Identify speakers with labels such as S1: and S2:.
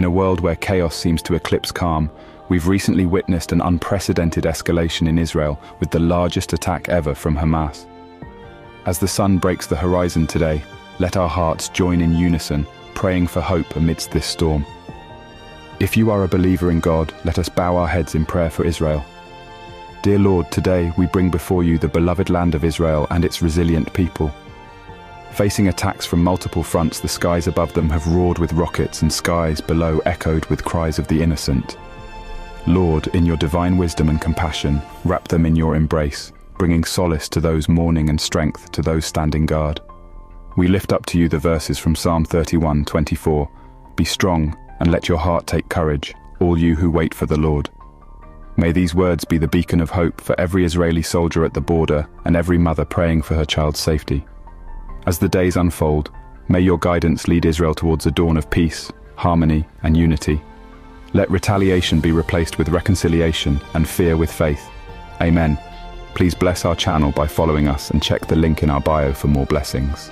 S1: In a world where chaos seems to eclipse calm, we've recently witnessed an unprecedented escalation in Israel with the largest attack ever from Hamas. As the sun breaks the horizon today, let our hearts join in unison, praying for hope amidst this storm. If you are a believer in God, let us bow our heads in prayer for Israel. Dear Lord, today we bring before you the beloved land of Israel and its resilient people. Facing attacks from multiple fronts, the skies above them have roared with rockets and skies below echoed with cries of the innocent. Lord, in your divine wisdom and compassion, wrap them in your embrace, bringing solace to those mourning and strength to those standing guard. We lift up to you the verses from Psalm 31:24. Be strong and let your heart take courage, all you who wait for the Lord. May these words be the beacon of hope for every Israeli soldier at the border and every mother praying for her child's safety. As the days unfold, may your guidance lead Israel towards a dawn of peace, harmony, and unity. Let retaliation be replaced with reconciliation and fear with faith. Amen. Please bless our channel by following us and check the link in our bio for more blessings.